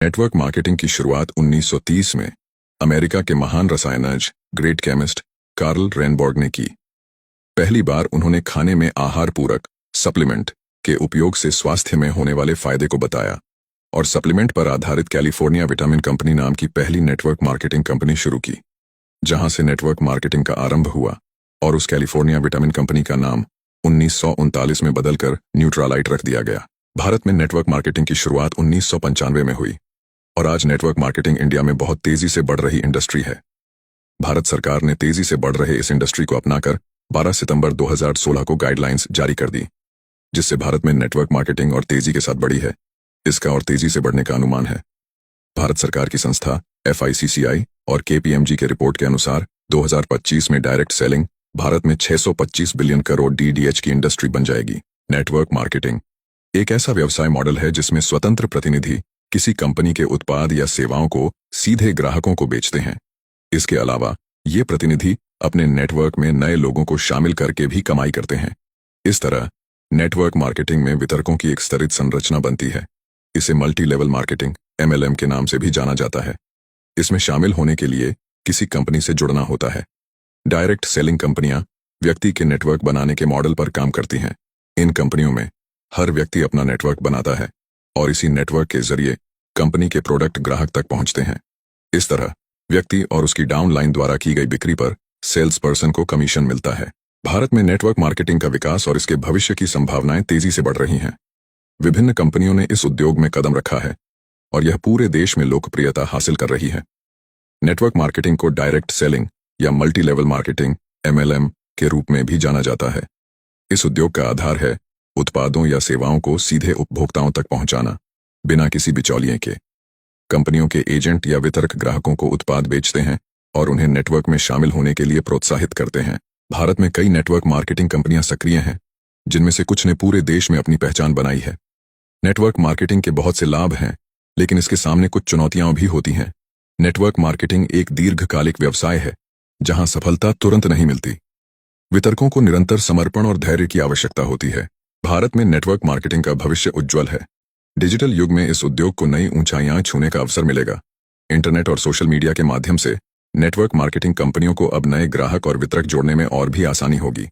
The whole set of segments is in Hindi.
नेटवर्क मार्केटिंग की शुरुआत 1930 में अमेरिका के महान रसायनज्ञ ग्रेट केमिस्ट कार्ल रेनबॉर्ग ने की। पहली बार उन्होंने खाने में आहार पूरक सप्लीमेंट के उपयोग से स्वास्थ्य में होने वाले फायदे को बताया और सप्लीमेंट पर आधारित कैलिफोर्निया विटामिन कंपनी नाम की पहली नेटवर्क मार्केटिंग कंपनी शुरू की, जहां से नेटवर्क मार्केटिंग का आरंभ हुआ और उस कैलिफोर्निया विटामिन कंपनी का नाम 1939 में बदलकर न्यूट्रालाइट रख दिया गया। भारत में नेटवर्क मार्केटिंग की शुरुआत 1995 में हुई और आज नेटवर्क मार्केटिंग इंडिया में बहुत तेजी से बढ़ रही इंडस्ट्री है। भारत सरकार ने तेजी से बढ़ रहे इस इंडस्ट्री को अपनाकर 12 सितंबर 2016 को गाइडलाइंस जारी कर दी, जिससे भारत में नेटवर्क मार्केटिंग और तेजी के साथ बढ़ी है। इसका और तेजी से बढ़ने का अनुमान है। भारत सरकार की संस्था FICCI और KPMG के रिपोर्ट के अनुसार 2025 में डायरेक्ट सेलिंग भारत में 625 बिलियन करोड़ DDH की इंडस्ट्री बन जाएगी। नेटवर्क मार्केटिंग एक ऐसा व्यवसाय मॉडल है जिसमें स्वतंत्र प्रतिनिधि किसी कंपनी के उत्पाद या सेवाओं को सीधे ग्राहकों को बेचते हैं। इसके अलावा ये प्रतिनिधि अपने नेटवर्क में नए लोगों को शामिल करके भी कमाई करते हैं। इस तरह नेटवर्क मार्केटिंग में वितरकों की एक स्तरित संरचना बनती है। इसे मल्टी लेवल मार्केटिंग MLM के नाम से भी जाना जाता है। इसमें शामिल होने के लिए किसी कंपनी से जुड़ना होता है। डायरेक्ट सेलिंग कंपनियां व्यक्ति के नेटवर्क बनाने के मॉडल पर काम करती हैं। इन कंपनियों में हर व्यक्ति अपना नेटवर्क बनाता है और इसी नेटवर्क के जरिए कंपनी के प्रोडक्ट ग्राहक तक पहुंचते हैं। इस तरह व्यक्ति और उसकी डाउनलाइन द्वारा की गई बिक्री पर सेल्स पर्सन को कमीशन मिलता है। भारत में नेटवर्क मार्केटिंग का विकास और इसके भविष्य की संभावनाएं तेजी से बढ़ रही हैं। विभिन्न कंपनियों ने इस उद्योग में कदम रखा है और यह पूरे देश में लोकप्रियता हासिल कर रही है। नेटवर्क मार्केटिंग को डायरेक्ट सेलिंग या मल्टी लेवल मार्केटिंग MLM के रूप में भी जाना जाता है। इस उद्योग का आधार है उत्पादों या सेवाओं को सीधे उपभोक्ताओं तक पहुंचाना, बिना किसी बिचौलिए के। कंपनियों के एजेंट या वितरक ग्राहकों को उत्पाद बेचते हैं और उन्हें नेटवर्क में शामिल होने के लिए प्रोत्साहित करते हैं। भारत में कई नेटवर्क मार्केटिंग कंपनियां सक्रिय हैं, जिनमें से कुछ ने पूरे देश में अपनी पहचान बनाई है। नेटवर्क मार्केटिंग के बहुत से लाभ हैं, लेकिन इसके सामने कुछ चुनौतियां भी होती हैं। नेटवर्क मार्केटिंग एक दीर्घकालिक व्यवसाय है, जहां सफलता तुरंत नहीं मिलती। वितरकों को निरंतर समर्पण और धैर्य की आवश्यकता होती है। भारत में नेटवर्क मार्केटिंग का भविष्य उज्जवल है। डिजिटल युग में इस उद्योग को नई ऊंचाइयां छूने का अवसर मिलेगा। इंटरनेट और सोशल मीडिया के माध्यम से नेटवर्क मार्केटिंग कंपनियों को अब नए ग्राहक और वितरक जोड़ने में और भी आसानी होगी।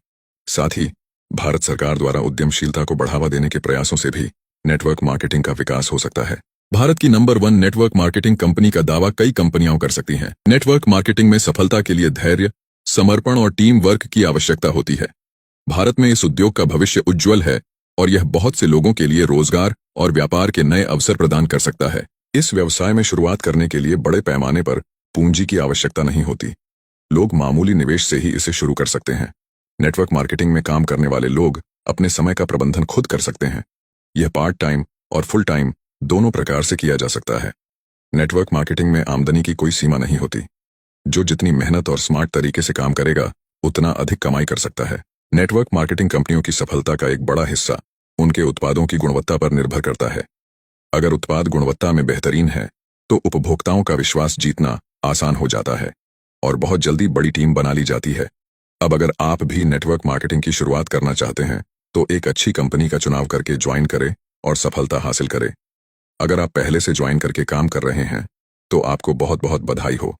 साथ ही भारत सरकार द्वारा उद्यमशीलता को बढ़ावा देने के प्रयासों से भी नेटवर्क मार्केटिंग का विकास हो सकता है। भारत की नंबर 1 नेटवर्क मार्केटिंग कंपनी का दावा कई कंपनियां कर सकती हैं। नेटवर्क मार्केटिंग में सफलता के लिए धैर्य, समर्पण और टीम वर्क की आवश्यकता होती है। भारत में इस उद्योग का भविष्य उज्जवल है और यह बहुत से लोगों के लिए रोजगार और व्यापार के नए अवसर प्रदान कर सकता है। इस व्यवसाय में शुरुआत करने के लिए बड़े पैमाने पर पूंजी की आवश्यकता नहीं होती। लोग मामूली निवेश से ही इसे शुरू कर सकते हैं। नेटवर्क मार्केटिंग में काम करने वाले लोग अपने समय का प्रबंधन खुद कर सकते हैं। यह पार्ट टाइम और फुल टाइम दोनों प्रकार से किया जा सकता है। नेटवर्क मार्केटिंग में आमदनी की कोई सीमा नहीं होती। जो जितनी मेहनत और स्मार्ट तरीके से काम करेगा, उतना अधिक कमाई कर सकता है। नेटवर्क मार्केटिंग कंपनियों की सफलता का एक बड़ा हिस्सा उनके उत्पादों की गुणवत्ता पर निर्भर करता है। अगर उत्पाद गुणवत्ता में बेहतरीन है, तो उपभोक्ताओं का विश्वास जीतना आसान हो जाता है और बहुत जल्दी बड़ी टीम बना ली जाती है। अब अगर आप भी नेटवर्क मार्केटिंग की शुरुआत करना चाहते हैं, तो एक अच्छी कंपनी का चुनाव करके ज्वाइन करें और सफलता हासिल करें। अगर आप पहले से ज्वाइन करके काम कर रहे हैं, तो आपको बहुत बहुत बधाई हो।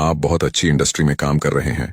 आप बहुत अच्छी इंडस्ट्री में काम कर रहे हैं।